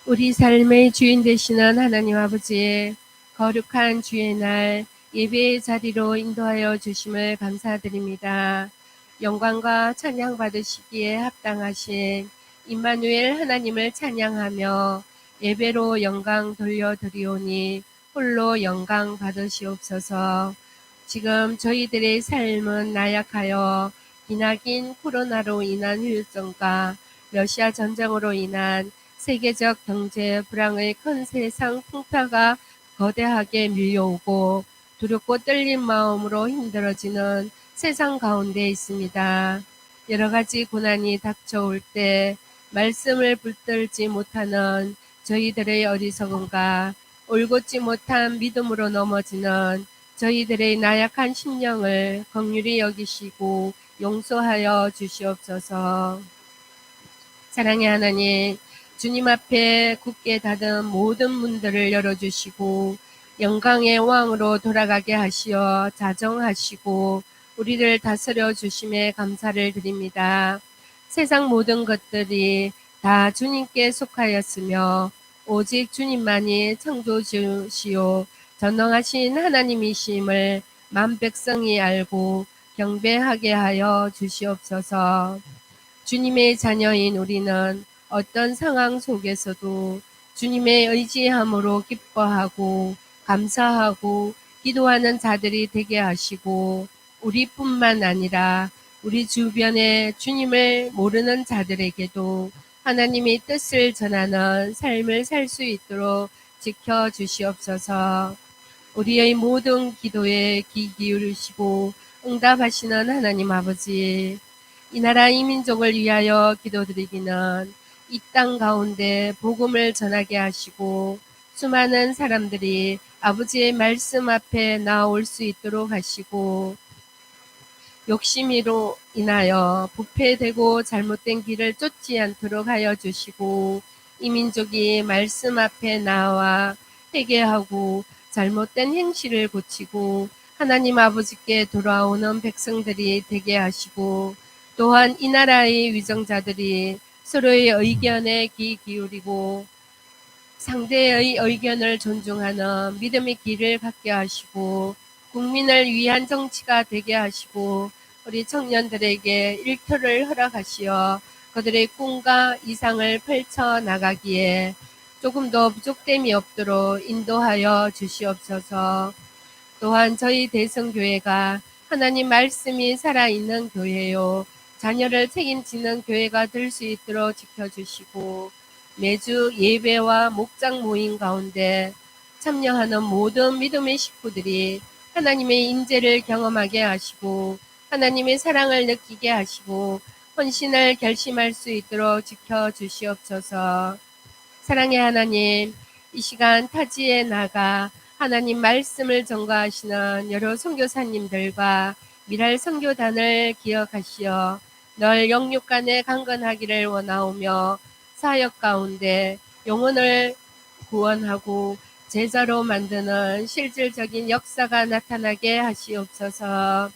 우리 삶의 주인 되시는 하나님 아버지, 거룩한 주의 날 예배의 자리로 인도하여 주심을 감사드립니다. 영광과 찬양 받으시기에 합당하신 임마누엘 하나님을 찬양하며 예배로 영광 돌려드리오니 홀로 영광 받으시옵소서. 지금 저희들의 삶은 나약하여 기나긴 코로나로 인한 후유증과 러시아 전쟁으로 인한 세계적 경제 불황의 큰 세상 풍파가 거대하게 밀려오고 두렵고 떨린 마음으로 힘들어지는 세상 가운데 있습니다. 여러 가지 고난이 닥쳐올 때 말씀을 붙들지 못하는 저희들의 어리석음과 올곧지 못한 믿음으로 넘어지는 저희들의 나약한 심령을 긍휼히 여기시고 용서하여 주시옵소서. 사랑의 하나님, 주님 앞에 굳게 닫은 모든 문들을 열어주시고 영광의 왕으로 돌아가게 하시어 자정하시고 우리를 다스려 주심에 감사를 드립니다. 세상 모든 것들이 다 주님께 속하였으며 오직 주님만이 창조주시오 전능하신 하나님이심을 만 백성이 알고 경배하게 하여 주시옵소서. 주님의 자녀인 우리는 어떤 상황 속에서도 주님의 의지함으로 기뻐하고 감사하고 기도하는 자들이 되게 하시고 우리뿐만 아니라 우리 주변에 주님을 모르는 자들에게도 하나님의 뜻을 전하는 삶을 살 수 있도록 지켜주시옵소서. 우리의 모든 기도에 귀 기울이시고 응답하시는 하나님 아버지, 이 나라 이 민족을 위하여 기도드리기는 이 땅 가운데 복음을 전하게 하시고 수많은 사람들이 아버지의 말씀 앞에 나올 수 있도록 하시고 욕심으로 인하여 부패되고 잘못된 길을 쫓지 않도록 하여 주시고 이 민족이 말씀 앞에 나와 회개하고 잘못된 행실을 고치고 하나님 아버지께 돌아오는 백성들이 되게 하시고 또한 이 나라의 위정자들이 서로의 의견에 귀 기울이고 상대의 의견을 존중하는 믿음의 길을 갖게 하시고 국민을 위한 정치가 되게 하시고 우리 청년들에게 일터를 허락하시어 그들의 꿈과 이상을 펼쳐 나가기에 조금 더 부족됨이 없도록 인도하여 주시옵소서. 또한 저희 대성교회가 하나님 말씀이 살아있는 교회요 자녀를 책임지는 교회가 될 수 있도록 지켜주시고 매주 예배와 목장 모임 가운데 참여하는 모든 믿음의 식구들이 하나님의 인재를 경험하게 하시고 하나님의 사랑을 느끼게 하시고 헌신을 결심할 수 있도록 지켜주시옵소서. 사랑의 하나님, 이 시간 타지에 나가 하나님 말씀을 전가하시는 여러 선교사님들과 미랄 선교단을 기억하시어 널 영육간에 강건하기를 원하오며 사역 가운데 영혼을 구원하고 제자로 만드는 실질적인 역사가 나타나게 하시옵소서.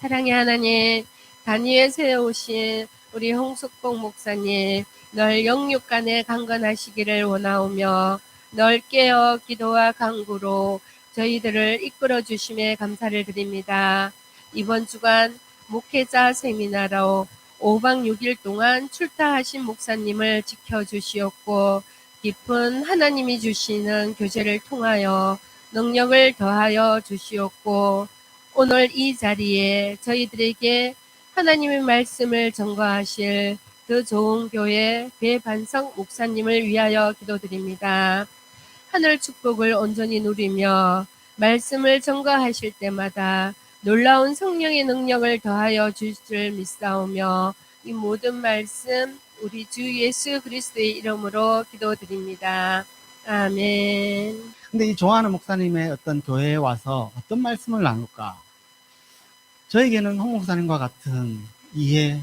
사랑의 하나님, 단위에 세우신 우리 홍숙봉 목사님, 널 영육간에 강건하시기를 원하오며 널 깨어 기도와 간구로 저희들을 이끌어 주심에 감사를 드립니다. 이번 주간 목회자 세미나로 5박 6일 동안 출타하신 목사님을 지켜주시었고 깊은 하나님이 주시는 교제를 통하여 능력을 더하여 주시었고 오늘 이 자리에 저희들에게 하나님의 말씀을 전가하실 더 좋은 교회 배반성 목사님을 위하여 기도드립니다. 하늘 축복을 온전히 누리며 말씀을 전가하실 때마다 놀라운 성령의 능력을 더하여 주실 줄 믿사오며 이 모든 말씀 우리 주 예수 그리스도의 이름으로 기도드립니다. 아멘. 근데 이 좋아하는 목사님의 어떤 교회에 와서 어떤 말씀을 나눌까? 저에게는 홍 목사님과 같은 이해,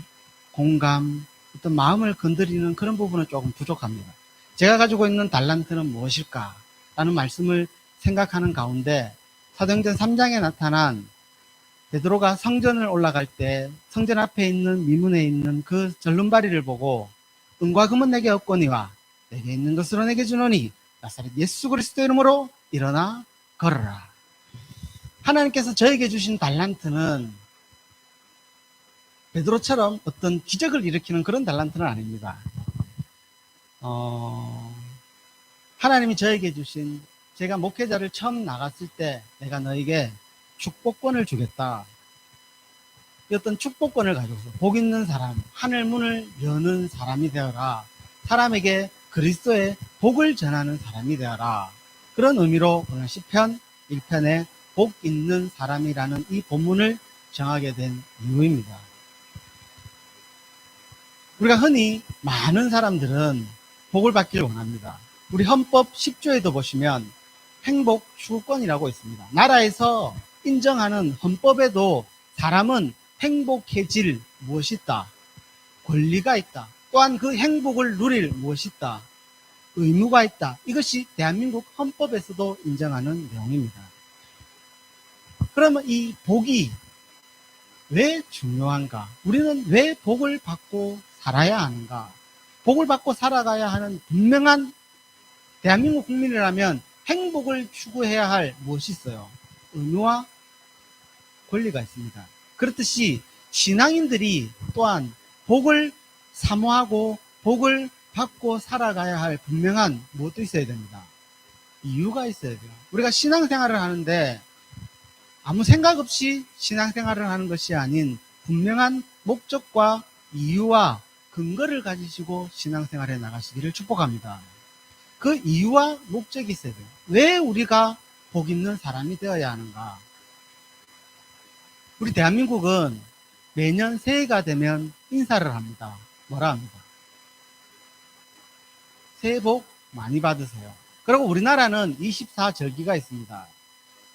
공감, 어떤 마음을 건드리는 그런 부분은 조금 부족합니다. 제가 가지고 있는 달란트는 무엇일까? 라는 말씀을 생각하는 가운데 사도행전 3장에 나타난 베드로가 성전을 올라갈 때 성전 앞에 있는 미문에 있는 그 절름발이를 보고 은과 금은 내게 없거니와 내게 있는 것으로 내게 주노니 나사렛 예수 그리스도 이름으로 일어나 걸어라. 하나님께서 저에게 주신 달란트는 베드로처럼 어떤 기적을 일으키는 그런 달란트는 아닙니다. 하나님이 저에게 주신, 제가 목회자를 처음 나갔을 때 내가 너에게 축복권을 주겠다. 이 어떤 축복권을 가지고서 복 있는 사람, 하늘 문을 여는 사람이 되어라. 사람에게 그리스도의 복을 전하는 사람이 되어라. 그런 의미로 오늘 시편 1편에 복 있는 사람이라는 이 본문을 정하게 된 이유입니다. 우리가 흔히 많은 사람들은 복을 받기를 원합니다. 우리 헌법 10조에도 보시면 행복 추구권이라고 있습니다. 나라에서 인정하는 헌법에도 사람은 행복해질 무엇이 있다. 권리가 있다. 또한 그 행복을 누릴 무엇이 있다. 의무가 있다. 이것이 대한민국 헌법에서도 인정하는 내용입니다. 그러면 이 복이 왜 중요한가? 우리는 왜 복을 받고 살아야 하는가? 복을 받고 살아가야 하는 분명한 대한민국 국민이라면 행복을 추구해야 할 무엇이 있어요? 의무와 권리가 있습니다. 그렇듯이 신앙인들이 또한 복을 사모하고 복을 받고 살아가야 할 분명한 무엇도 있어야 됩니다. 이유가 있어야 돼요. 우리가 신앙생활을 하는데 아무 생각 없이 신앙생활을 하는 것이 아닌 분명한 목적과 이유와 근거를 가지시고 신앙생활에 나가시기를 축복합니다. 그 이유와 목적이 있어야 돼요. 왜 우리가 복 있는 사람이 되어야 하는가? 우리 대한민국은 매년 새해가 되면 인사를 합니다. 뭐라 합니다? 새해 복 많이 받으세요. 그리고 우리나라는 24절기가 있습니다.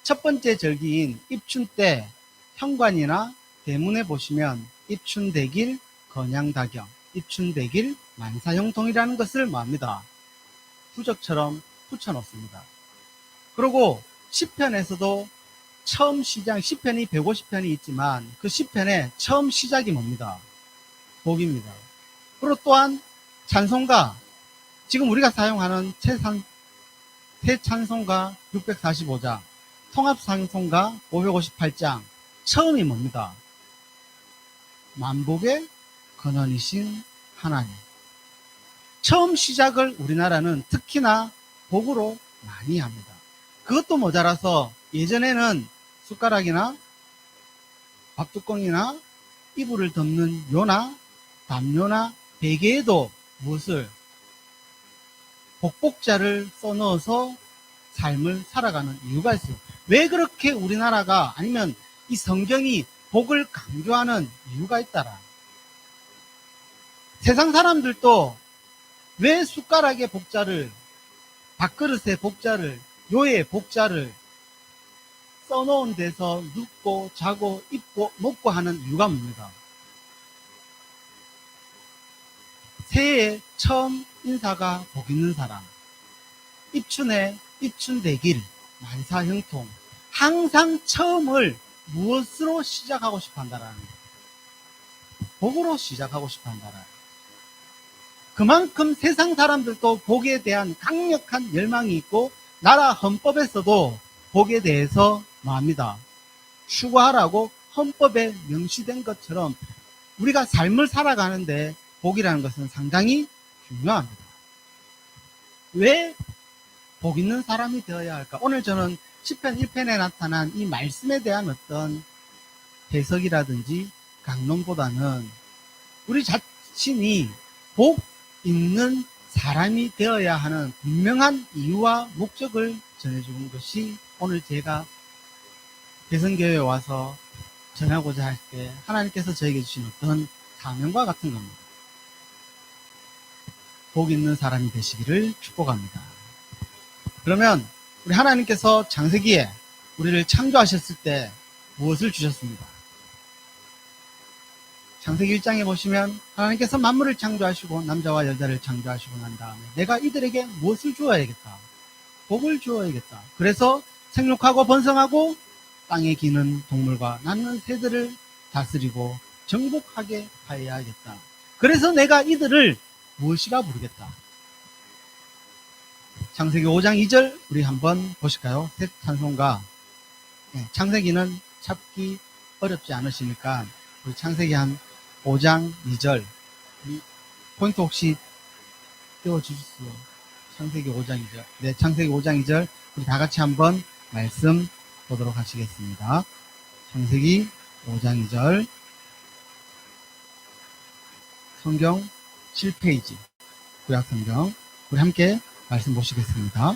첫 번째 절기인 입춘 때 현관이나 대문에 보시면 입춘대길 건양다경, 입춘대길 만사형통이라는 것을 뭐합니다? 부적처럼 붙여놓습니다. 그리고 시편에서도 처음 시작, 시편이 150편이 있지만 그 시편의 처음 시작이 뭡니다? 복입니다. 그리고 또한 찬송가, 지금 우리가 사용하는 새 찬송가 645장, 통합찬송가 558장, 처음이 뭡니다? 만복의 근원이신 하나님. 처음 시작을 우리나라는 특히나 복으로 많이 합니다. 그것도 모자라서 예전에는 숟가락이나 밥뚜껑이나 이불을 덮는 요나 담요나 베개에도 무엇을 복복자를 써넣어서 삶을 살아가는 이유가 있어요. 왜 그렇게 우리나라가 아니면 이 성경이 복을 강조하는 이유가 있다라. 세상 사람들도 왜 숟가락에 복자를, 밥그릇에 복자를, 요에 복자를 써놓은 데서 눕고 자고 입고 먹고 하는 이유가 뭡니까? 새해 처음 인사가 복 있는 사람, 입춘에 입춘대길, 만사형통, 항상 처음을 무엇으로 시작하고 싶어 한다라는 거예요. 복으로 시작하고 싶어 한다라는 거예요. 그만큼 세상 사람들도 복에 대한 강력한 열망이 있고 나라 헌법에서도 복에 대해서 뭐합니다? 추구하라고 헌법에 명시된 것처럼 우리가 삶을 살아가는데 복이라는 것은 상당히 중요합니다. 왜 복 있는 사람이 되어야 할까? 오늘 저는 시편 1편에 나타난 이 말씀에 대한 어떤 해석이라든지 강론보다는 우리 자신이 복 있는 사람이 되어야 하는 분명한 이유와 목적을 전해주는 것이 오늘 제가 대선교회에 와서 전하고자 할 때 하나님께서 저에게 주신 어떤 사명과 같은 겁니다. 복 있는 사람이 되시기를 축복합니다. 그러면 우리 하나님께서 창세기에 우리를 창조하셨을 때 무엇을 주셨습니다? 창세기 1장에 보시면 하나님께서 만물을 창조하시고 남자와 여자를 창조하시고 난 다음에 내가 이들에게 무엇을 주어야겠다? 복을 주어야겠다. 그래서 생육하고 번성하고 땅에 기는 동물과 낳는 새들을 다스리고 정복하게 하여야겠다. 그래서 내가 이들을 무엇이라 부르겠다? 창세기 5장 2절 우리 한번 보실까요? 새 찬송가. 창세기는 찾기 어렵지 않으시니까 우리 창세기 한 5장 2절 포인트 혹시 띄워주십시오. 창세기 5장 2절. 네, 창세기 5장 2절 우리 다 같이 한번 말씀 보도록 하시겠습니다. 창세기 5장 2절 성경 7페이지 구약성경 우리 함께 말씀 보시겠습니다.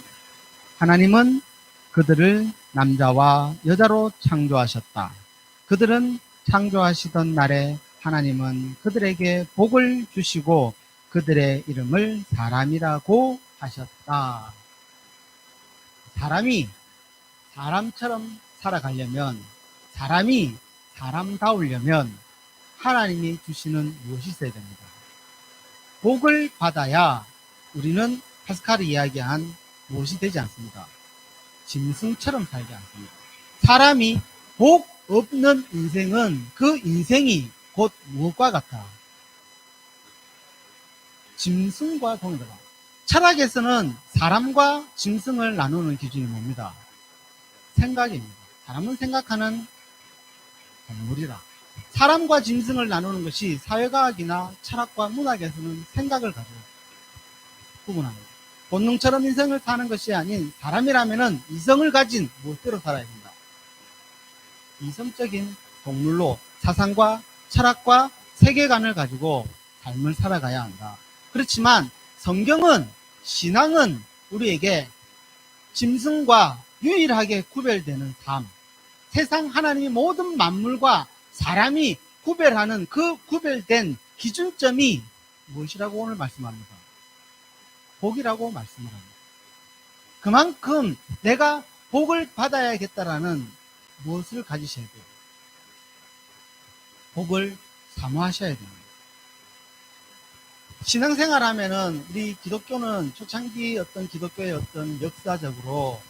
하나님은 그들을 남자와 여자로 창조하셨다. 그들은 창조하시던 날에 하나님은 그들에게 복을 주시고 그들의 이름을 사람이라고 하셨다. 사람이 사람처럼 살아가려면, 사람이 사람다우려면 하나님이 주시는 무엇이 있어야 됩니다. 복을 받아야 우리는 파스칼이 이야기한 무엇이 되지 않습니다. 짐승처럼 살지 않습니다. 사람이 복 없는 인생은 그 인생이 곧 무엇과 같아? 짐승과 동일하다. 철학에서는 사람과 짐승을 나누는 기준이 뭡니다? 생각입니다. 사람은 생각하는 동물이라. 사람과 짐승을 나누는 것이 사회과학이나 철학과 문학에서는 생각을 가지고 구분합니다. 본능처럼 인생을 사는 것이 아닌 사람이라면 이성을 가진 무엇대로 살아야 된다. 이성적인 동물로 사상과 철학과 세계관을 가지고 삶을 살아가야 한다. 그렇지만 성경은, 신앙은 우리에게 짐승과 유일하게 구별되는 삶, 세상 하나님이 모든 만물과 사람이 구별하는 그 구별된 기준점이 무엇이라고 오늘 말씀합니다. 복이라고 말씀을 합니다. 그만큼 내가 복을 받아야겠다라는 무엇을 가지셔야 돼요? 복을 사모하셔야 됩니다. 신앙생활 하면은 우리 기독교는 초창기 어떤 기독교의 어떤 역사적으로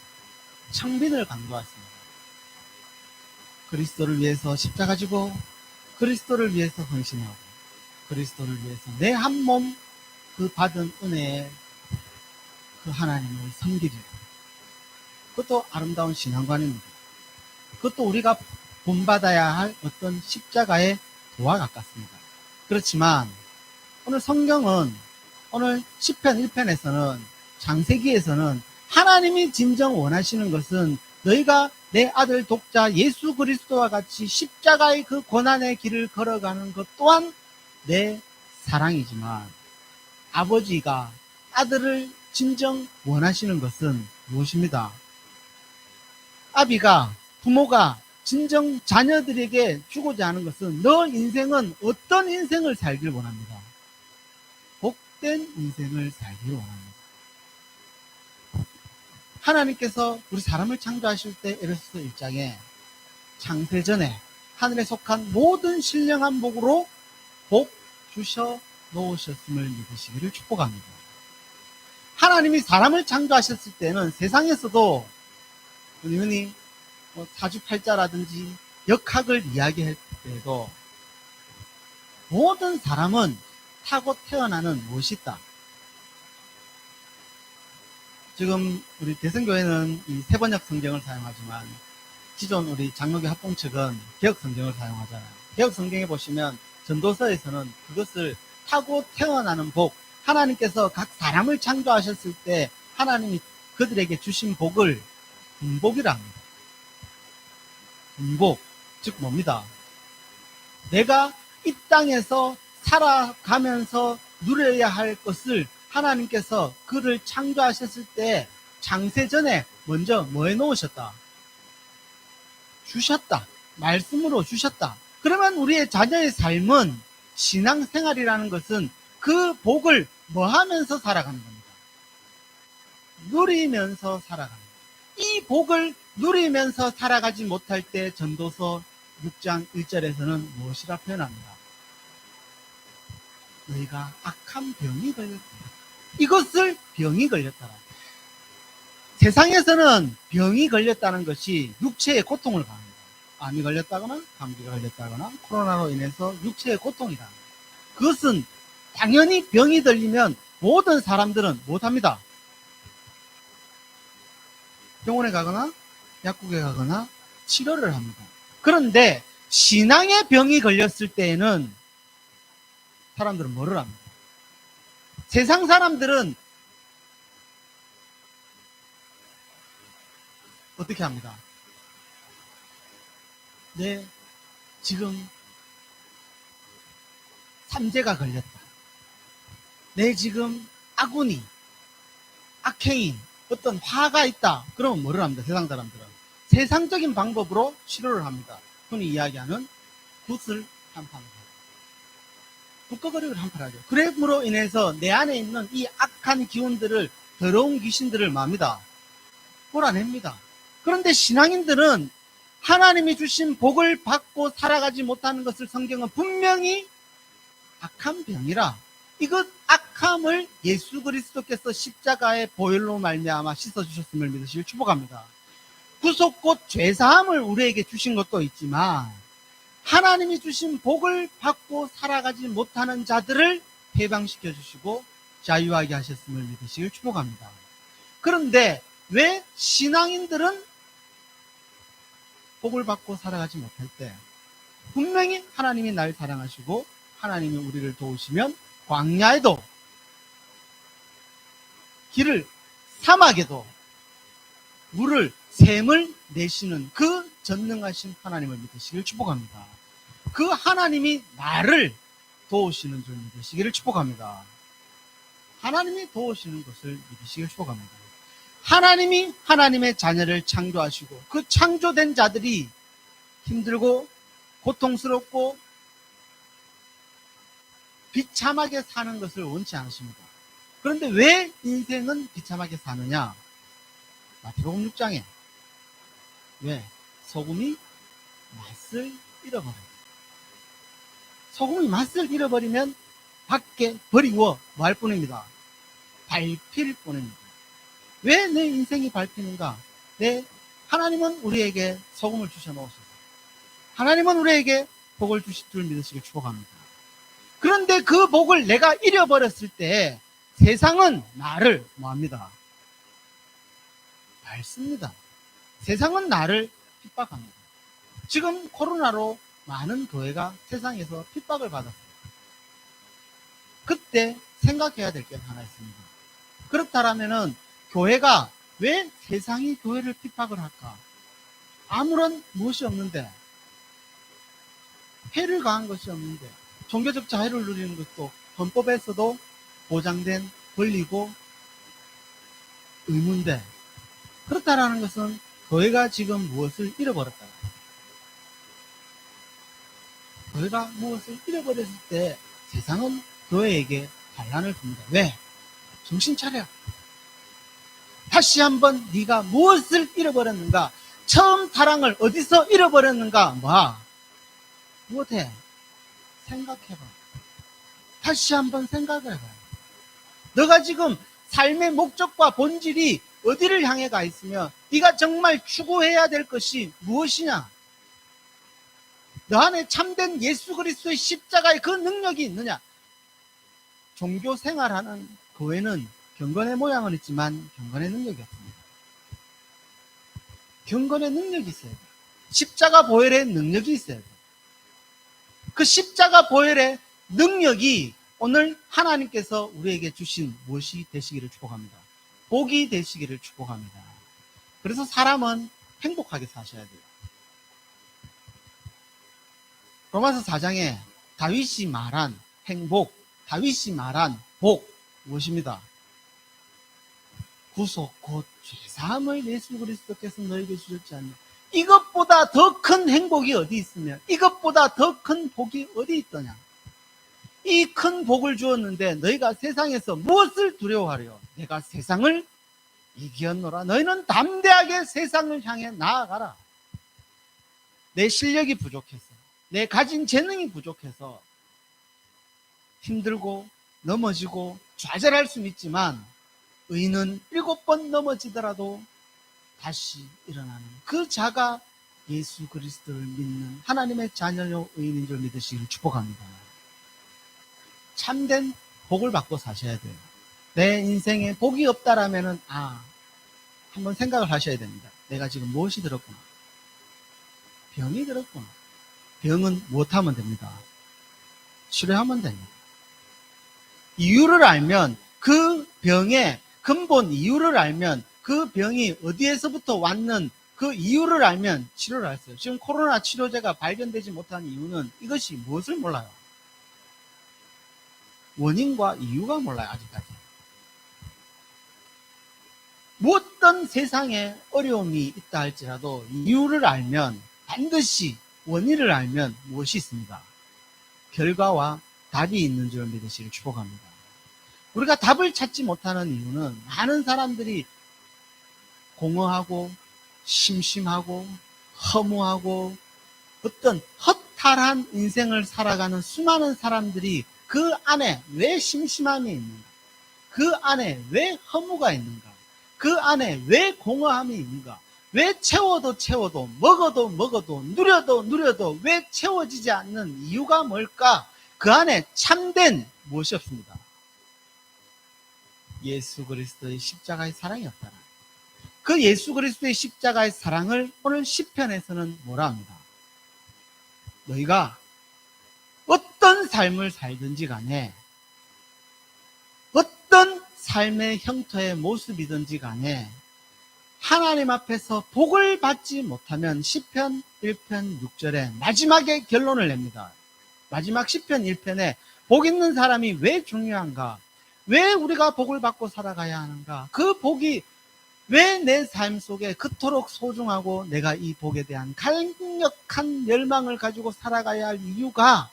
청빈을 강조했습니다. 그리스도를 위해서 십자가 지고 그리스도를 위해서 헌신하고 그리스도를 위해서 내 한 몸 그 받은 은혜에 그 하나님을 섬기리라. 그것도 아름다운 신앙관입니다. 그것도 우리가 본받아야 할 어떤 십자가의 도와 가깝습니다. 그렇지만 오늘 성경은 오늘 시편 1편에서는 창세기에서는 하나님이 진정 원하시는 것은 너희가 내 아들 독자 예수 그리스도와 같이 십자가의 그 고난의 길을 걸어가는 것 또한 내 사랑이지만 아버지가 아들을 진정 원하시는 것은 무엇입니다? 아비가 부모가 진정 자녀들에게 주고자 하는 것은 너 인생은 어떤 인생을 살길 원합니다. 복된 인생을 살길 원합니다. 하나님께서 우리 사람을 창조하실 때 에베소서 1장에 창세전에 하늘에 속한 모든 신령한 복으로 복 주셔 놓으셨음을 믿으시기를 축복합니다. 하나님이 사람을 창조하셨을 때는 세상에서도 흔히 사주팔자라든지 역학을 이야기할 때도 모든 사람은 타고 태어나는 무엇이 있다. 지금 우리 대성교회는 이 세번역 성경을 사용하지만 기존 우리 장로교 합동 측은 개혁 성경을 사용하잖아요. 개혁 성경에 보시면 전도서에서는 그것을 타고 태어나는 복, 하나님께서 각 사람을 창조하셨을 때 하나님이 그들에게 주신 복을 분복이라 합니다. 분복, 즉 뭡니다? 내가 이 땅에서 살아가면서 누려야 할 것을 하나님께서 그를 창조하셨을 때 창세전에 먼저 뭐 해놓으셨다? 주셨다. 말씀으로 주셨다. 그러면 우리의 자녀의 삶은 신앙생활이라는 것은 그 복을 뭐 하면서 살아가는 겁니다. 누리면서 살아가는 겁니다. 이 복을 누리면서 살아가지 못할 때 전도서 6장 1절에서는 무엇이라 표현합니다. 너희가 악한 병이 걸렸다. 이것을 병이 걸렸다라. 세상에서는 병이 걸렸다는 것이 육체의 고통을 가합니다. 암이 걸렸다거나 감기가 걸렸다거나 코로나로 인해서 육체의 고통이다. 그것은 당연히 병이 들리면 모든 사람들은 못합니다. 병원에 가거나 약국에 가거나 치료를 합니다. 그런데 신앙의 병이 걸렸을 때에는 사람들은 뭐를 합니까? 세상 사람들은 어떻게 합니다? 네, 지금 삼재가 걸렸다. 내 지금 아군이, 악행이, 어떤 화가 있다. 그러면 뭐를 합니다? 세상 사람들은. 세상적인 방법으로 치료를 합니다. 흔히 이야기하는 굿을 한판을 하고. 북거거리를 한판하죠. 그래으로 인해서 내 안에 있는 이 악한 기운들을, 더러운 귀신들을 맙니다. 몰아냅니다. 그런데 신앙인들은 하나님이 주신 복을 받고 살아가지 못하는 것을 성경은 분명히 악한 병이라, 이것 악함을 예수 그리스도께서 십자가의 보혈로 말미암아 씻어주셨음을 믿으시길 축복합니다. 구속 곧 죄사함을 우리에게 주신 것도 있지만 하나님이 주신 복을 받고 살아가지 못하는 자들을 해방시켜 주시고 자유하게 하셨음을 믿으시길 축복합니다. 그런데 왜 신앙인들은 복을 받고 살아가지 못할 때 분명히 하나님이 날 사랑하시고 하나님이 우리를 도우시면 광야에도 길을, 사막에도 물을, 샘을 내시는 그 전능하신 하나님을 믿으시길 축복합니다. 그 하나님이 나를 도우시는 줄 믿으시기를 축복합니다. 하나님이 도우시는 것을 믿으시기를 축복합니다. 하나님이 하나님의 자녀를 창조하시고 그 창조된 자들이 힘들고 고통스럽고 비참하게 사는 것을 원치 않으십니다. 그런데 왜 인생은 비참하게 사느냐? 마태복음 6장에 왜? 소금이 맛을 잃어버려요. 소금이 맛을 잃어버리면 밖에 버리고 뭐 할 뿐입니다. 밟힐 뿐입니다. 왜 내 인생이 밟히는가? 하나님은 우리에게 소금을 주셔놓으셨어요. 하나님은 우리에게 복을 주실 줄 믿으시길 축복합니다. 그런데 그 복을 내가 잃어버렸을 때 세상은 나를 뭐합니다? 밟습니다. 세상은 나를 핍박합니다. 지금 코로나로 많은 교회가 세상에서 핍박을 받았어요. 그때 생각해야 될 게 하나 있습니다. 그렇다면은 교회가 왜 세상이 교회를 핍박을 할까? 아무런 무엇이 없는데, 해를 가한 것이 없는데, 종교적 자유를 누리는 것도 헌법에서도 보장된 권리고 의무인데, 그렇다라는 것은 교회가 지금 무엇을 잃어버렸다. 교회가 무엇을 잃어버렸을 때 세상은 교회에게 반란을 줍니다. 왜? 정신 차려. 다시 한번 네가 무엇을 잃어버렸는가? 처음 사랑을 어디서 잃어버렸는가? 무엇해? 생각해봐. 다시 한번 생각을 해봐. 너가 지금 삶의 목적과 본질이 어디를 향해 가 있으며 네가 정말 추구해야 될 것이 무엇이냐? 너 안에 참된 예수 그리스도의 십자가의 그 능력이 있느냐? 종교 생활하는 교회는 경건의 모양은 있지만 경건의 능력이 없습니다. 경건의 능력이 있어야 돼요. 십자가 보혈의 능력이 있어야 돼요. 그 십자가 보혈의 능력이 오늘 하나님께서 우리에게 주신 무엇이 되시기를 축복합니다. 복이 되시기를 축복합니다. 그래서 사람은 행복하게 사셔야 돼요. 로마서 4장에 다윗이 말한 행복, 다윗이 말한 복 무엇입니다? 구속 곧 죄사함을 예수 그리스도께서 너에게 주셨지 않냐. 이것보다 더 큰 행복이 어디 있으며 이것보다 더 큰 복이 어디 있더냐. 이 큰 복을 주었는데 너희가 세상에서 무엇을 두려워하려? 내가 세상을 이기었노라. 너희는 담대하게 세상을 향해 나아가라. 내 실력이 부족해서, 내 가진 재능이 부족해서 힘들고 넘어지고 좌절할 수는 있지만 의인은 7번 넘어지더라도 다시 일어나는 그 자가 예수 그리스도를 믿는 하나님의 자녀요 의인인 줄 믿으시기를 축복합니다. 참된 복을 받고 사셔야 돼요. 내 인생에 복이 없다라면은 한번 생각을 하셔야 됩니다. 내가 지금 무엇이 들었구나. 병이 들었구나. 병은 무엇하면 됩니다. 치료하면 됩니다. 이유를 알면, 그 병의 근본 이유를 알면, 그 병이 어디에서부터 왔는 그 이유를 알면 치료를 할 수 있어요. 지금 코로나 치료제가 발견되지 못한 이유는 이것이 무엇을 몰라요. 원인과 이유가 몰라요, 아직까지. 어떤 세상에 어려움이 있다 할지라도 이유를 알면, 반드시 원인을 알면 무엇이 있습니다. 결과와 답이 있는 줄 믿으시길 축복합니다. 우리가 답을 찾지 못하는 이유는 많은 사람들이 공허하고 심심하고 허무하고 어떤 허탈한 인생을 살아가는 수많은 사람들이 그 안에 왜 심심함이 있는가? 그 안에 왜 허무가 있는가? 그 안에 왜 공허함이 있는가? 왜 채워도 채워도 먹어도 먹어도 누려도 누려도 왜 채워지지 않는 이유가 뭘까? 그 안에 참된 무엇이 없습니다. 예수 그리스도의 십자가의 사랑이 없다라. 그 예수 그리스도의 십자가의 사랑을 오늘 시편에서는 뭐라 합니다. 너희가 어떤 삶을 살든지 간에, 어떤 삶의 형태의 모습이든지 간에 하나님 앞에서 복을 받지 못하면 시편 1편 6절에 마지막에 결론을 냅니다. 마지막 시편 1편에 복 있는 사람이 왜 중요한가? 왜 우리가 복을 받고 살아가야 하는가? 그 복이 왜 내 삶 속에 그토록 소중하고 내가 이 복에 대한 강력한 열망을 가지고 살아가야 할 이유가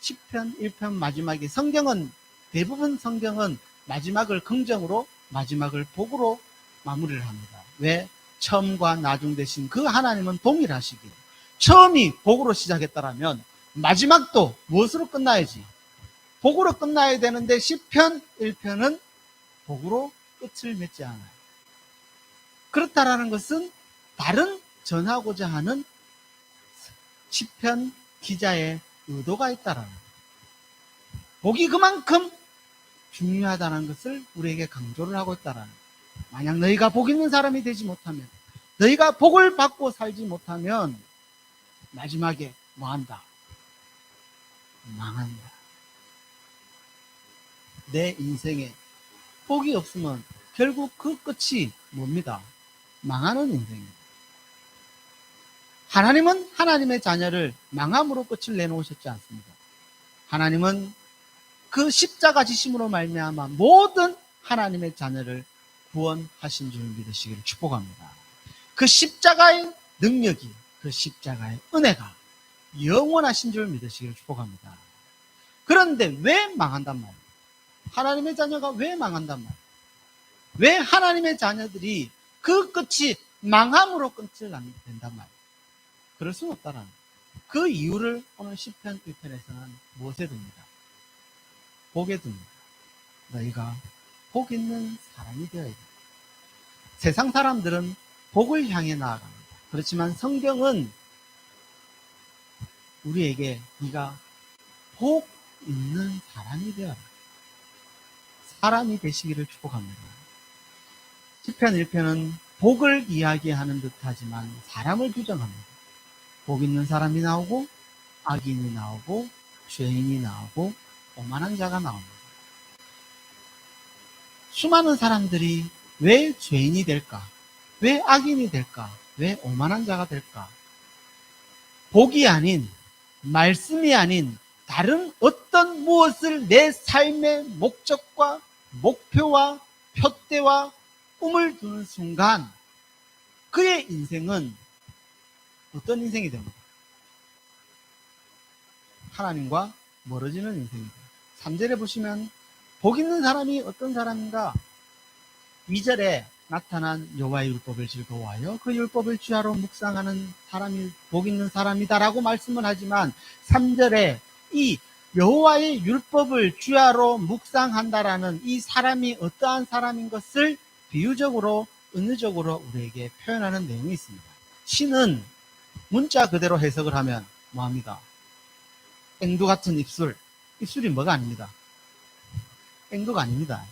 시편 1편 마지막에, 성경은 대부분 성경은 마지막을 긍정으로, 마지막을 복으로 마무리를 합니다. 왜? 처음과 나중 되신 그 하나님은 동일하시기에 처음이 복으로 시작했다라면 마지막도 무엇으로 끝나야지? 복으로 끝나야 되는데 시편 1편은 복으로 끝을 맺지 않아요. 그렇다라는 것은 다른 전하고자 하는 시편 기자의 의도가 있다라는 거예요. 복이 그만큼 중요하다는 것을 우리에게 강조를 하고 있다라는 거예요. 만약 너희가 복 있는 사람이 되지 못하면, 너희가 복을 받고 살지 못하면 마지막에 뭐한다? 망한다. 내 인생에 복이 없으면 결국 그 끝이 뭡니다? 망하는 인생입니다. 하나님은 하나님의 자녀를 망함으로 끝을 내놓으셨지 않습니다. 하나님은 그 십자가 지심으로 말미암아 모든 하나님의 자녀를 구원하신 줄 믿으시기를 축복합니다. 그 십자가의 능력이, 그 십자가의 은혜가 영원하신 줄 믿으시기를 축복합니다. 그런데 왜 망한단 말이에요? 하나님의 자녀가 왜 망한단 말이에요? 왜 하나님의 자녀들이 그 끝이 망함으로 끝을 낸단 말이에요? 그럴 수는 없다라는 거예요. 그 이유를 오늘 시편 1편에서는 무엇에 둡니다? 복에 둡니다. 너희가 복 있는 사람이 되어야 된다. 세상 사람들은 복을 향해 나아갑니다. 그렇지만 성경은 우리에게 네가 복 있는 사람이 되어라. 사람이 되시기를 축복합니다. 시편 1편은 복을 이야기하는 듯하지만 사람을 규정합니다. 복 있는 사람이 나오고 악인이 나오고 죄인이 나오고 오만한 자가 나옵니다. 수많은 사람들이 왜 죄인이 될까? 왜 악인이 될까? 왜 오만한 자가 될까? 복이 아닌, 말씀이 아닌 다른 어떤 무엇을 내 삶의 목적과 목표와 표대와 꿈을 두는 순간 그의 인생은 어떤 인생이 됩니까? 하나님과 멀어지는 인생입니다. 3절에 보시면 복 있는 사람이 어떤 사람인가? 2절에 나타난 여호와의 율법을 즐거워하여 그 율법을 주야로 묵상하는 사람이 복 있는 사람이다라고 말씀을 하지만 3절에 이 여호와의 율법을 주야로 묵상한다라는 이 사람이 어떠한 사람인 것을 비유적으로 은유적으로 우리에게 표현하는 내용이 있습니다. 시는 문자 그대로 해석을 하면 뭐합니다? 앵두 같은 입술. 입술이 뭐가 아닙니다. 앵두가 아닙니다.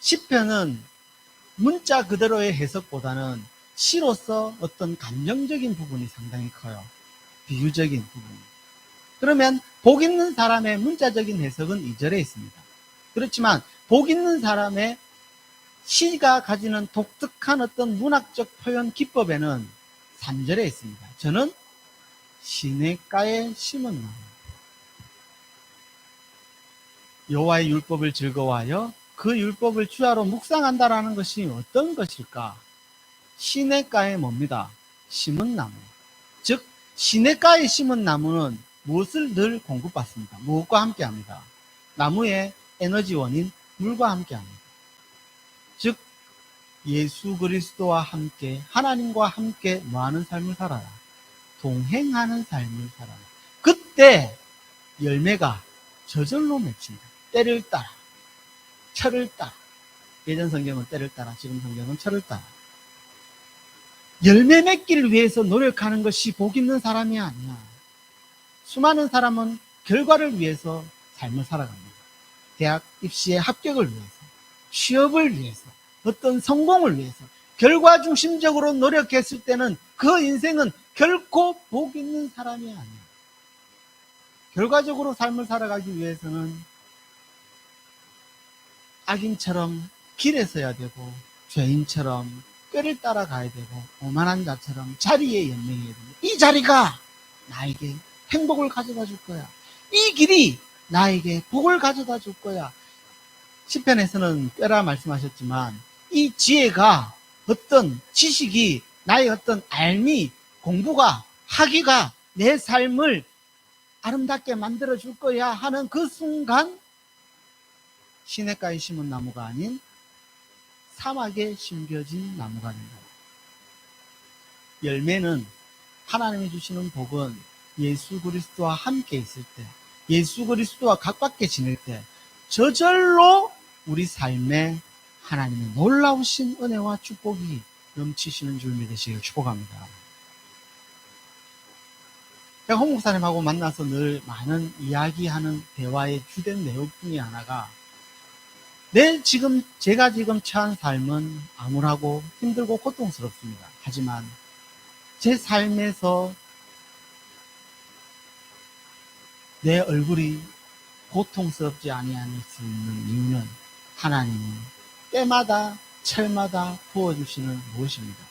시편은 문자 그대로의 해석보다는 시로서 어떤 감정적인 부분이 상당히 커요. 비유적인 부분이. 그러면 복 있는 사람의 문자적인 해석은 2절에 있습니다. 그렇지만 복 있는 사람의 시가 가지는 독특한 어떤 문학적 표현 기법에는 3절에 있습니다. 저는 시냇가에 심은 나무, 여호와의 율법을 즐거워하여 그 율법을 주야로 묵상한다라는 것이 어떤 것일까? 시냇가에 뭡니다? 심은 나무. 즉 시냇가에 심은 나무는 무엇을 늘 공급받습니다. 무엇과 함께합니다. 나무의 에너지원인 물과 함께합니다. 즉 예수 그리스도와 함께 하나님과 함께 뭐하는 삶을 살아라? 동행하는 삶을 살아라. 그때 열매가 저절로 맺힌다. 때를 따라, 철을 따라. 예전 성경은 때를 따라, 지금 성경은 철을 따라. 열매 맺기를 위해서 노력하는 것이 복 있는 사람이 아니야. 수많은 사람은 결과를 위해서 삶을 살아갑니다. 대학 입시의 합격을 위해서, 취업을 위해서, 어떤 성공을 위해서 결과 중심적으로 노력했을 때는 그 인생은 결코 복 있는 사람이 아니야. 결과적으로 삶을 살아가기 위해서는 악인처럼 길에 서야 되고 죄인처럼 꾀를 따라가야 되고 오만한 자처럼 자리에 연명해야 됩니다. 이 자리가 나에게 행복을 가져다 줄 거야. 이 길이 나에게 복을 가져다 줄 거야. 시편에서는 꾀라 말씀하셨지만 이 지혜가 어떤 지식이 나의 어떤 알미, 공부가, 학위가 내 삶을 아름답게 만들어 줄 거야 하는 그 순간 시냇가에 심은 나무가 아닌 사막에 심겨진 나무가 된다. 열매는 하나님이 주시는 복은 예수 그리스도와 함께 있을 때, 예수 그리스도와 가깝게 지낼 때 저절로 우리 삶에 하나님의 놀라우신 은혜와 축복이 넘치시는 줄 믿으시길 축복합니다. 제가 홍 목사님하고 만나서 늘 많은 이야기하는 대화의 주된 내용 중에 하나가 제가 지금 처한 삶은 암울하고 힘들고 고통스럽습니다. 하지만 제 삶에서 내 얼굴이 고통스럽지 아니할 수 있는 이유는 하나님이 때마다 철마다 부어주시는 무엇입니다?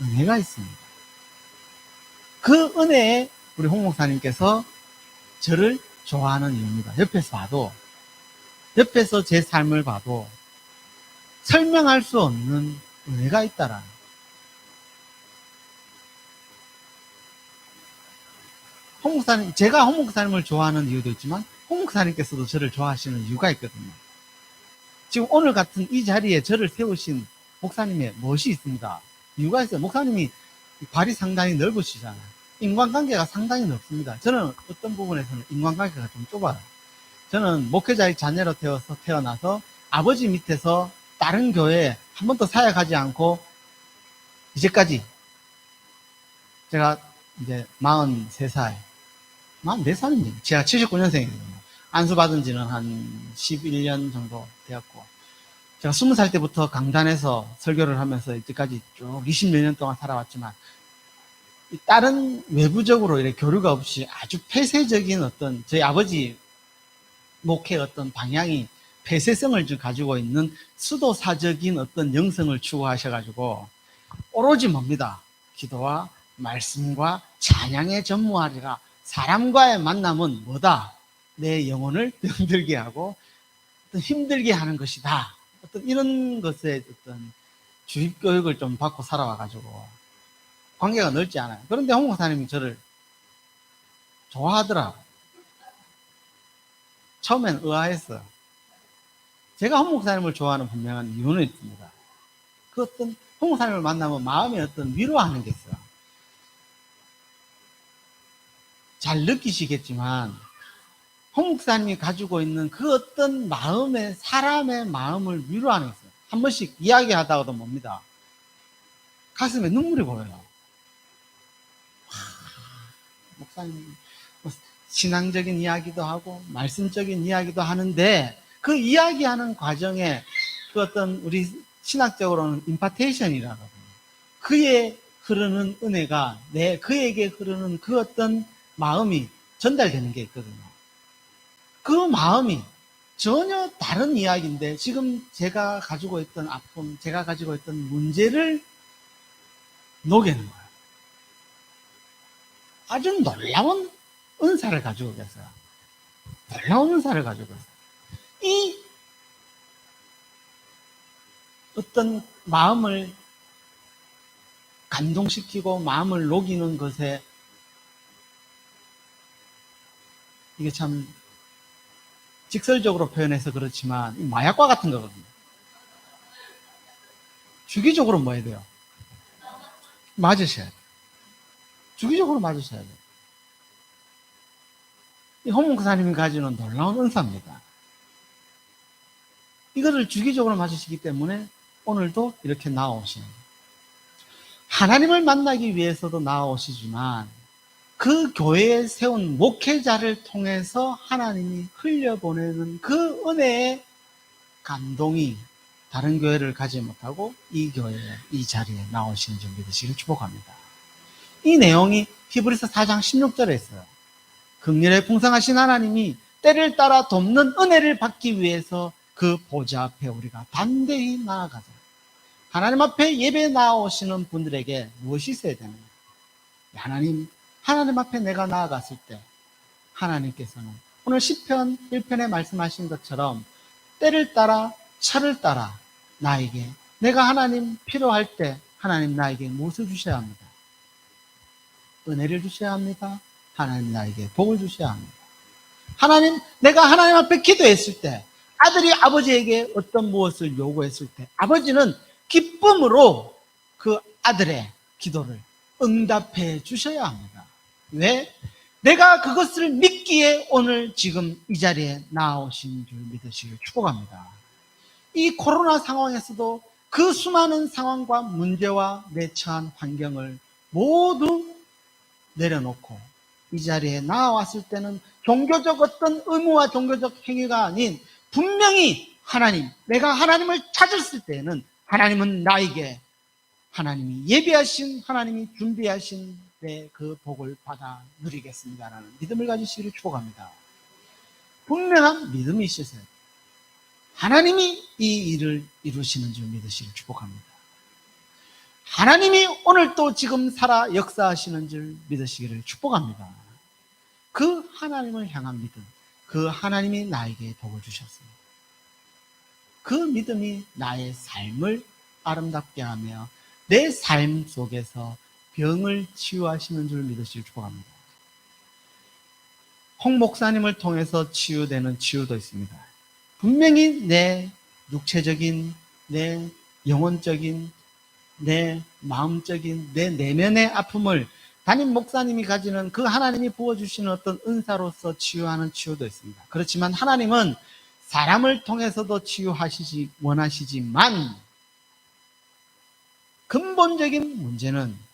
은혜가 있습니다. 그 은혜에 우리 홍 목사님께서 저를 좋아하는 이유입니다. 옆에서 제 삶을 봐도 설명할 수 없는 은혜가 있다라는. 제가 홍 목사님을 좋아하는 이유도 있지만 홍 목사님께서도 저를 좋아하시는 이유가 있거든요. 지금 오늘 같은 이 자리에 저를 세우신 목사님의 무엇이 있습니다. 이유가 있어요. 목사님이 발이 상당히 넓으시잖아요. 인간관계가 상당히 넓습니다. 저는 어떤 부분에서는 인간관계가 좀 좁아요. 저는 목회자의 자녀로 태어나서 아버지 밑에서 다른 교회에 한 번도 사역하지 않고 이제까지 제가 이제 43살, 44살인데 제가 79년생이거든요. 안수받은 지는 한 11년 정도 되었고 제가 20살 때부터 강단에서 설교를 하면서 이때까지 쭉 20몇 년 동안 살아왔지만 다른 외부적으로 이렇게 교류가 없이 아주 폐쇄적인 어떤 저희 아버지 목회 어떤 방향이 폐쇄성을 가지고 있는 수도사적인 어떤 영성을 추구하셔가지고 오로지 뭡니다. 기도와 말씀과 찬양에 전무하리라. 사람과의 만남은 뭐다? 내 영혼을 병들게 하고 어떤 힘들게 하는 것이다. 어떤 이런 것에 어떤 주입교육을 좀 받고 살아와가지고 관계가 넓지 않아요. 그런데 홍 목사님이 저를 좋아하더라. 처음엔 의아했어요. 제가 홍 목사님을 좋아하는 분명한 이유는 있습니다. 그 어떤 홍 목사님을 만나면 마음에 어떤 위로하는 게 있어요. 잘 느끼시겠지만 홍 목사님이 가지고 있는 그 어떤 사람의 마음을 위로하는 게 있어요. 한 번씩 이야기하다가도 뭡니다. 가슴에 눈물이 보여요. 목사님 신앙적인 이야기도 하고 말씀적인 이야기도 하는데 그 이야기하는 과정에 그 어떤 우리 신학적으로는 임파테이션이라고 하거든요. 그의 흐르는 은혜가 그에게 흐르는 그 어떤 마음이 전달되는 게 있거든요. 그 마음이 전혀 다른 이야기인데 지금 제가 가지고 있던 아픔, 제가 가지고 있던 문제를 녹이는 거예요. 아주 놀라운 은사를 가지고 계세요. 놀라운 은사를 가지고 계세요. 이 어떤 마음을 감동시키고 마음을 녹이는 것에 이게 참 직설적으로 표현해서 그렇지만 마약과 같은 거거든요. 주기적으로 뭐 해야 돼요? 맞으셔야 돼요. 주기적으로 맞으셔야 돼요. 이 홍목사님이 가지는 놀라운 은사입니다. 이거를 주기적으로 맞으시기 때문에 오늘도 이렇게 나아오시는 거예요. 하나님을 만나기 위해서도 나아오시지만 그 교회에 세운 목회자를 통해서 하나님이 흘려보내는 그 은혜의 감동이 다른 교회를 가지 못하고 이 교회에, 이 자리에 나오시는 줄 믿으시길 축복합니다. 이 내용이 히브리서 4장 16절에 있어요. 긍휼에 풍성하신 하나님이 때를 따라 돕는 은혜를 받기 위해서 그 보좌 앞에 우리가 담대히 나아가자. 하나님 앞에 예배 나오시는 분들에게 무엇이 있어야 되는가? 하나님 앞에 내가 나아갔을 때 하나님께서는 오늘 시편 1편에 말씀하신 것처럼 때를 따라 철을 따라 나에게 내가 하나님 필요할 때 하나님 나에게 무엇을 주셔야 합니다? 은혜를 주셔야 합니다. 하나님 나에게 복을 주셔야 합니다. 내가 하나님 앞에 기도했을 때 아들이 아버지에게 어떤 무엇을 요구했을 때 아버지는 기쁨으로 그 아들의 기도를 응답해 주셔야 합니다. 왜? 내가 그것을 믿기에 오늘 지금 이 자리에 나오신 줄 믿으시길 축복합니다. 이 코로나 상황에서도 그 수많은 상황과 문제와 내처한 환경을 모두 내려놓고 이 자리에 나왔을 때는 종교적 어떤 의무와 종교적 행위가 아닌 분명히 내가 하나님을 찾았을 때에는 하나님은 나에게 하나님이 예비하신, 하나님이 준비하신 내 그 복을 받아 누리겠습니다라는 믿음을 가지시기를 축복합니다. 분명한 믿음이 있으세요. 하나님이 이 일을 이루시는 줄 믿으시기를 축복합니다. 하나님이 오늘 또 지금 살아 역사하시는 줄 믿으시기를 축복합니다. 그 하나님을 향한 믿음, 그 하나님이 나에게 복을 주셨습니다. 그 믿음이 나의 삶을 아름답게 하며 내 삶 속에서 병을 치유하시는 줄 믿으시길 축복합니다. 홍 목사님을 통해서 치유되는 치유도 있습니다. 분명히 내 육체적인, 내 영혼적인, 내 마음적인, 내 내면의 아픔을 담임 목사님이 가지는 그 하나님이 부어주시는 어떤 은사로서 치유하는 치유도 있습니다. 그렇지만 하나님은 사람을 통해서도 치유하시지 원하시지만 근본적인 문제는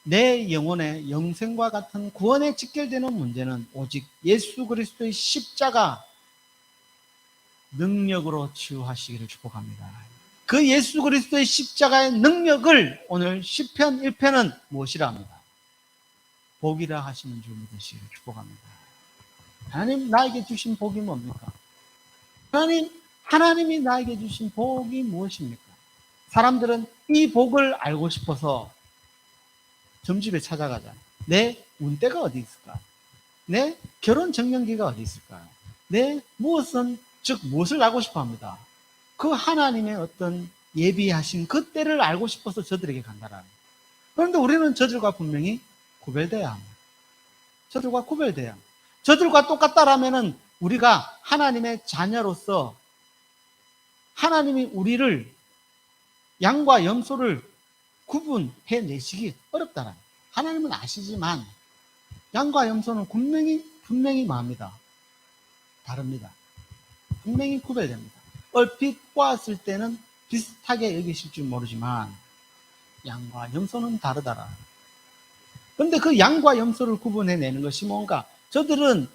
내 영혼의 영생과 같은 구원에 직결되는 문제는 오직 예수 그리스도의 십자가 능력으로 치유하시기를 축복합니다. 그 예수 그리스도의 십자가의 능력을 오늘 시편 1편은 무엇이라 합니다? 복이라 하시는 줄 믿으시기를 축복합니다. 하나님 나에게 주신 복이 뭡니까? 하나님이 나에게 주신 복이 무엇입니까? 사람들은 이 복을 알고 싶어서 점집에 찾아가잖아요. 내 운대가 어디 있을까? 내 결혼 정년기가 어디 있을까요? 무엇을 알고 싶어 합니다. 그 하나님의 어떤 예비하신 그 때를 알고 싶어서 저들에게 간다라는. 그런데 우리는 저들과 분명히 구별돼야 합니다. 저들과 구별돼야 합니다. 저들과 똑같다라면은 우리가 하나님의 자녀로서 하나님이 우리를 양과 염소를 구분해내시기 어렵다라. 하나님은 아시지만 양과 염소는 분명히 뭐합니다? 다릅니다. 분명히 구별됩니다. 얼핏 보았을 때는 비슷하게 여기실 줄 모르지만 양과 염소는 다르다라. 그런데 그 양과 염소를 구분해내는 것이 뭔가? 저들은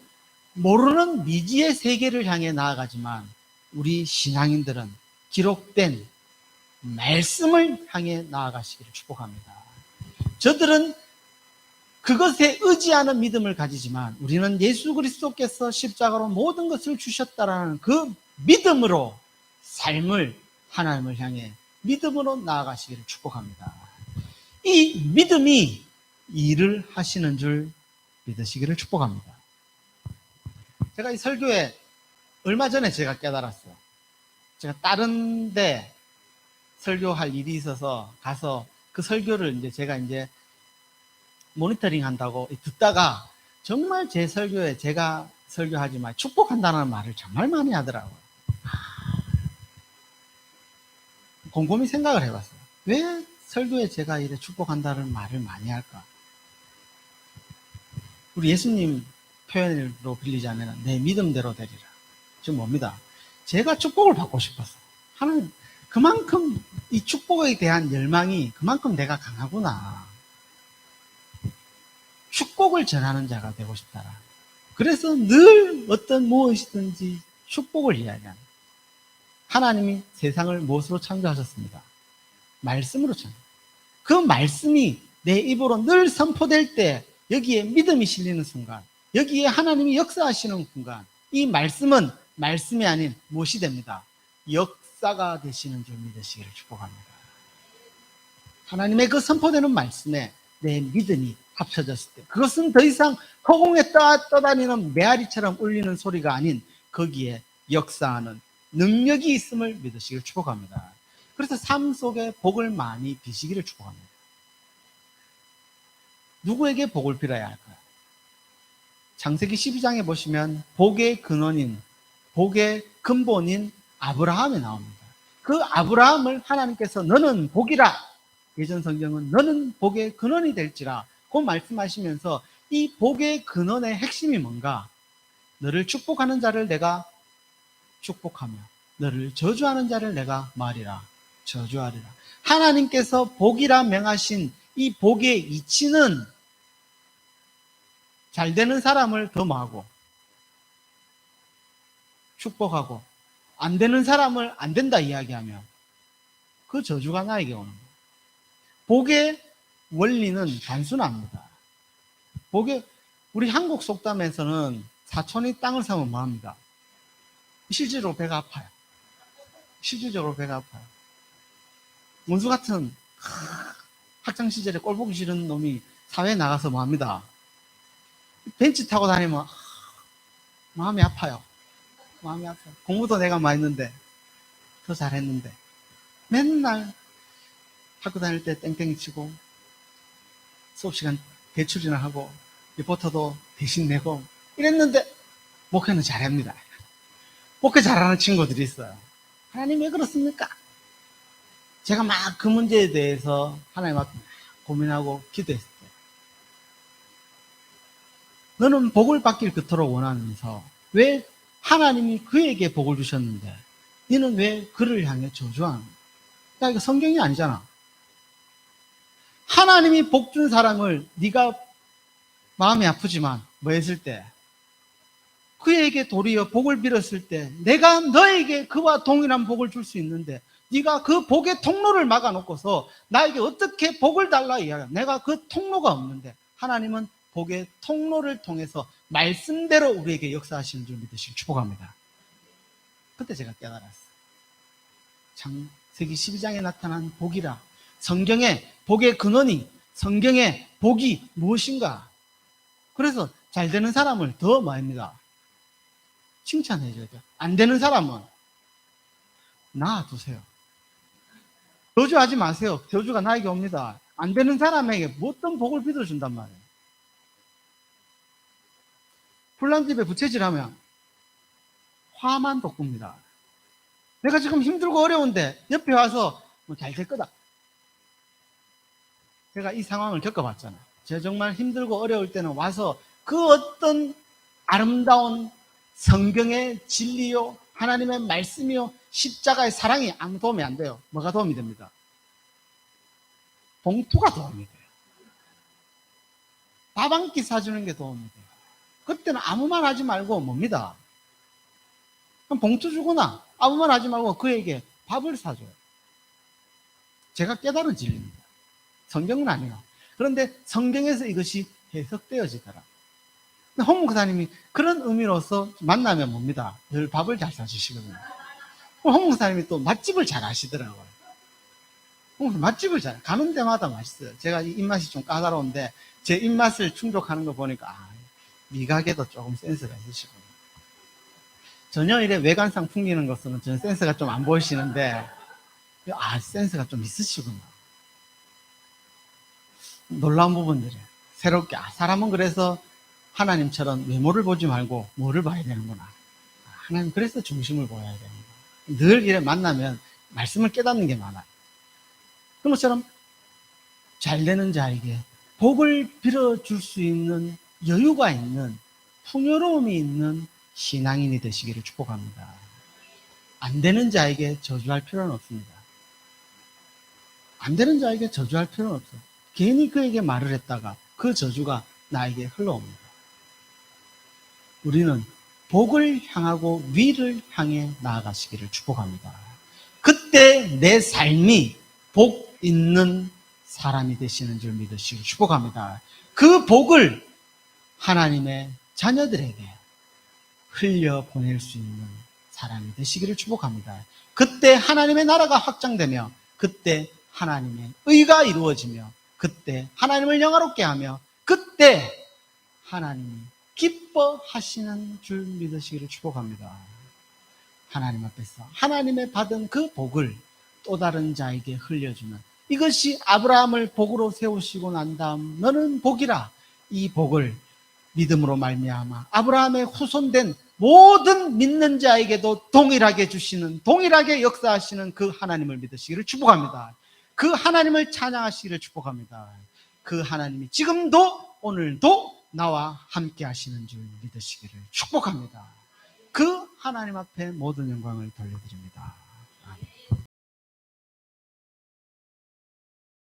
모르는 미지의 세계를 향해 나아가지만 우리 신앙인들은 기록된 말씀을 향해 나아가시기를 축복합니다. 저들은 그것에 의지하는 믿음을 가지지만 우리는 예수 그리스도께서 십자가로 모든 것을 주셨다라는 그 믿음으로 삶을 하나님을 향해 믿음으로 나아가시기를 축복합니다. 이 믿음이 일을 하시는 줄 믿으시기를 축복합니다. 제가 이 설교에 얼마 전에 제가 깨달았어요. 제가 다른 데 설교할 일이 있어서 가서 그 설교를 제가 모니터링 한다고 듣다가 정말 제 설교에 제가 설교하지만 축복한다는 말을 정말 많이 하더라고요. 곰곰이 생각을 해봤어요. 왜 설교에 제가 이래 축복한다는 말을 많이 할까? 우리 예수님 표현으로 빌리자면 내 믿음대로 되리라. 지금 뭡니다. 제가 축복을 받고 싶었어. 하나님, 그만큼 이 축복에 대한 열망이 그만큼 내가 강하구나. 축복을 전하는 자가 되고 싶다라. 그래서 늘 어떤 무엇이든지 축복을 이야기하는. 하나님이 세상을 무엇으로 창조하셨습니다? 말씀으로 창조. 그 말씀이 내 입으로 늘 선포될 때 여기에 믿음이 실리는 순간, 여기에 하나님이 역사하시는 순간, 이 말씀은 말씀이 아닌 무엇이 됩니다? 역사가 되시는 줄 믿으시기를 축복합니다. 하나님의 그 선포되는 말씀에 내 믿음이 합쳐졌을 때 그것은 더 이상 허공에 떠다니는 메아리처럼 울리는 소리가 아닌 거기에 역사하는 능력이 있음을 믿으시기를 축복합니다. 그래서 삶 속에 복을 많이 비시기를 축복합니다. 누구에게 복을 빌어야 할까요? 창세기 12장에 보시면 복의 근원인, 복의 근본인 아브라함이 나옵니다. 그 아브라함을 하나님께서 너는 복이라, 예전 성경은 너는 복의 근원이 될지라 그 말씀하시면서 이 복의 근원의 핵심이 뭔가? 너를 축복하는 자를 내가 축복하며 너를 저주하는 자를 내가 말이라 저주하리라. 하나님께서 복이라 명하신 이 복의 이치는 잘 되는 사람을 더 뭐하고 축복하고 안 되는 사람을 안 된다 이야기하며 그 저주가 나에게 오는 거예요. 복의 원리는 단순합니다. 복의, 우리 한국 속담에서는 사촌이 땅을 사면 뭐합니다? 실질적으로 배가 아파요. 실질적으로 배가 아파요. 원수 같은 학창시절에 꼴보기 싫은 놈이 사회에 나가서 뭐합니다? 벤치 타고 다니면 마음이 아파요. 마음이 아파요. 공부도 내가 많이 했는데 더 잘했는데 맨날 학교 다닐 때 땡땡이 치고 수업시간 대출이나 하고 리포터도 대신 내고 이랬는데 목회는 잘합니다. 목회 잘하는 친구들이 있어요. 하나님 왜 그렇습니까? 제가 막 그 문제에 대해서 하나님 앞에 고민하고 기도했을 때 너는 복을 받길 그토록 원하면서 왜 하나님이 그에게 복을 주셨는데 너는 왜 그를 향해 저주하는 거야? 이거 성경이 아니잖아. 하나님이 복 준 사람을 네가 마음이 아프지만 뭐 했을 때 그에게 도리어 복을 빌었을 때 내가 너에게 그와 동일한 복을 줄 수 있는데 네가 그 복의 통로를 막아놓고서 나에게 어떻게 복을 달라 이야기해. 내가 그 통로가 없는데 하나님은 복의 통로를 통해서 말씀대로 우리에게 역사하시는 줄 믿으시길 축복합니다. 그때 제가 깨달았어요. 창세기 12장에 나타난 복이라, 성경의 복의 근원이, 성경의 복이 무엇인가? 그래서 잘 되는 사람을 더 뭐합니다? 칭찬해줘야 돼요. 안 되는 사람은 놔두세요. 저주하지 마세요. 저주가 나에게 옵니다. 안 되는 사람에게 어떤 복을 빚어준단 말이에요. 불난집에 부채질하면 화만 돋굽니다. 내가 지금 힘들고 어려운데 옆에 와서 뭐 잘 될 거다. 제가 이 상황을 겪어봤잖아요. 제가 정말 힘들고 어려울 때는 와서 그 어떤 아름다운 성경의 진리요, 하나님의 말씀이요, 십자가의 사랑이 아무 도움이 안 돼요. 뭐가 도움이 됩니다? 봉투가 도움이 돼요. 밥 한 끼 사주는 게 도움이 돼요. 그때는 아무 말 하지 말고 뭡니다? 그럼 봉투 주거나 아무 말 하지 말고 그에게 밥을 사줘요. 제가 깨달은 진리입니다. 성경은 아니에요. 그런데 성경에서 이것이 해석되어지더라. 홍 목사님이 그런 의미로서 만나면 뭡니다. 늘 밥을 잘 사주시거든요. 홍 목사님이 또 맛집을 잘 아시더라고요. 맛집을 잘 가는 데마다 맛있어요. 제가 이 입맛이 좀 까다로운데 제 입맛을 충족하는 거 보니까 미각에도 조금 센스가 있으시군요. 전혀 이래 외관상 풍기는 것은 저는 센스가 좀 안 보이시는데 센스가 좀 있으시구나. 놀라운 부분들이에요. 새롭게 사람은 그래서 하나님처럼 외모를 보지 말고 뭐를 봐야 되는구나. 하나님 그래서 중심을 보여야 되는구나. 늘 이래 만나면 말씀을 깨닫는 게 많아요. 그런 것처럼 잘 되는 자에게 복을 빌어줄 수 있는 여유가 있는 풍요로움이 있는 신앙인이 되시기를 축복합니다. 안 되는 자에게 저주할 필요는 없습니다. 안 되는 자에게 저주할 필요는 없어요. 괜히 그에게 말을 했다가 그 저주가 나에게 흘러옵니다. 우리는 복을 향하고 위를 향해 나아가시기를 축복합니다. 그때 내 삶이 복 있는 사람이 되시는 줄 믿으시고 축복합니다. 그 복을 하나님의 자녀들에게 흘려보낼 수 있는 사람이 되시기를 축복합니다. 그때 하나님의 나라가 확장되며 그때 하나님의 의가 이루어지며 그때 하나님을 영화롭게 하며 그때 하나님이 기뻐하시는 줄 믿으시기를 축복합니다. 하나님 앞에서 하나님의 받은 그 복을 또 다른 자에게 흘려주는 이것이 아브라함을 복으로 세우시고 난 다음 너는 복이라 이 복을 믿음으로 말미암아 아브라함의 후손된 모든 믿는 자에게도 동일하게 주시는 동일하게 역사하시는 그 하나님을 믿으시기를 축복합니다. 그 하나님을 찬양하시기를 축복합니다. 그 하나님이 지금도 오늘도 나와 함께 하시는 줄 믿으시기를 축복합니다. 그 하나님 앞에 모든 영광을 돌려드립니다. 아멘.